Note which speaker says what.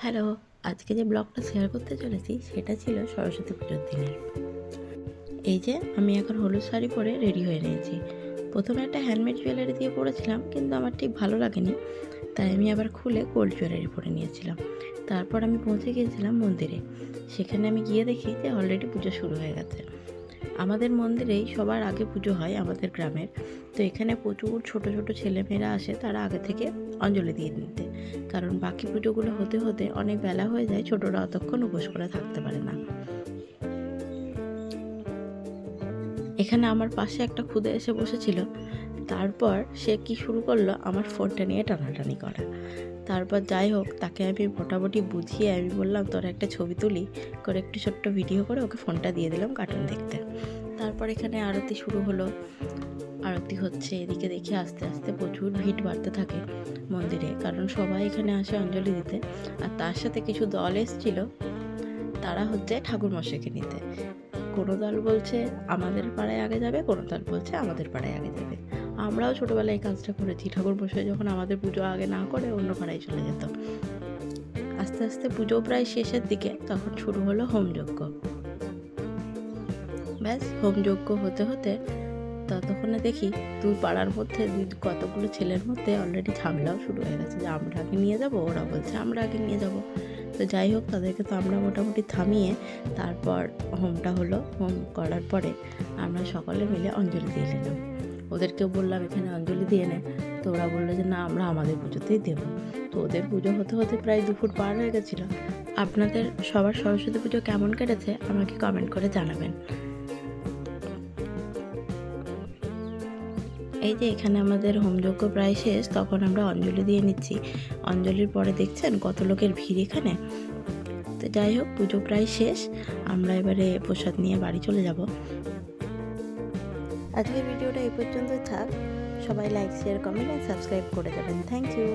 Speaker 1: Hello, আজকে যে ব্লগটা শেয়ার করতে চলেছি সেটা ছিল সরস্বতী পুজোর দিনের। এই যে আমি এখন হলুদ শাড়ি পরে রেডি হয়ে নিয়েছি। প্রথমে একটা হ্যান্ডমেড জুয়েলারি দিয়ে পরেছিলাম, কিন্তু আমার ঠিক ভালো লাগেনি, তাই আমি আবার খুলে গোল্ড জুয়েলারি পরে নিয়েছিলাম। তারপর আমি পৌঁছে গিয়েছিলাম মন্দিরে। সেখানে আমি গিয়ে দেখি যে অলরেডি পুজো শুরু হয়ে গেছে। আমাদের মন্দিরেই সবার আগে পুজো হয় আমাদের গ্রামের। তো এখানে প্রচুর ছোট ছোট ছেলেমেয়েরা আসে, তারা আগে থেকে অঞ্জলি দিয়ে নিতে, কারণ বাকি পুজোগুলো হতে হতে অনেক বেলা হয়ে যায়, ছোটরা অতক্ষণ উপোস করে থাকতে পারে না। এখানে আমার পাশে একটা খুদে এসে বসেছিল। তারপর সে কি শুরু করলো, আমার ফোনটা নিয়ে টানাটানি করা। তারপর যাই হোক, তাকে আমি মোটামুটি বুঝিয়ে আমি বললাম তোর একটা ছবি তুলি করে, একটু ছোট্ট ভিডিও করে ওকে ফোনটা দিয়ে দিলাম কার্টুন দেখতে। তারপর এখানে আরতি শুরু হলো। আরতি হচ্ছে, এদিকে দেখি আস্তে আস্তে প্রচুর ভিড় বাড়তে থাকে মন্দিরে, কারণ সবাই এখানে আসে অঞ্জলি দিতে। আর তার সাথে কিছু দল এসেছিল, তারা হচ্ছে ঠাকুরমশাইকে নিতে। কোনো দল বলছে আমাদের পাড়ায় আগে যাবে, কোনো দল বলছে আমাদের পাড়ায় আগে যাবে। আমরাও ছোটোবেলায় এই কাজটা করেছি, ঠাকুরমশাই যখন আমাদের পুজো আগে না করে অন্য পাড়ায় চলে যেত। আস্তে আস্তে পুজো প্রায় শেষের দিকে, তখন শুরু হলো হোমযজ্ঞ। ব্যাস, হোমযজ্ঞ হতে হতে ততক্ষণে দেখি দুই পাড়ার মধ্যে কতগুলো ছেলের মধ্যে অলরেডি ঝামেলাও শুরু হয়ে গেছে, যে আমরা আগে নিয়ে যাব, ওরা বলছে আমরা আগে নিয়ে যাব। তো যাই হোক, তাদেরকে তো আমরা মোটামুটি থামিয়ে তারপর হোমটা হলো। হোম করার পরে আমরা সকলে মিলে অঞ্জলি দিয়ে নিলাম। ওদেরকেও বললাম এখানে অঞ্জলি দিয়ে নে, তো ওরা বললো যে না, আমরা আমাদের পুজোতেই দেবো। তো ওদের পুজো হতে হতে প্রায় 2 ফুট পার হয়ে গেছিলো। আপনাদের সবার সরস্বতী পুজো কেমন কেটেছে আমাকে কমেন্ট করে জানাবেন। এই যে এখানে আমাদের হোমযজ্ঞ প্রায় শেষ, তখন আমরা অঞ্জলি দিয়ে নিচ্ছি। অঞ্জলির পরে দেখছেন কত লোকের ভিড় এখানে। তো যাই হোক, পুজো প্রায় শেষ, আমরা এবারে প্রসাদ নিয়ে বাড়ি চলে যাব। আজকের ভিডিওটা এই পর্যন্ত থাক। সবাই লাইক, শেয়ার, কমেন্ট আর সাবস্ক্রাইব করে দেবেন। Thank you.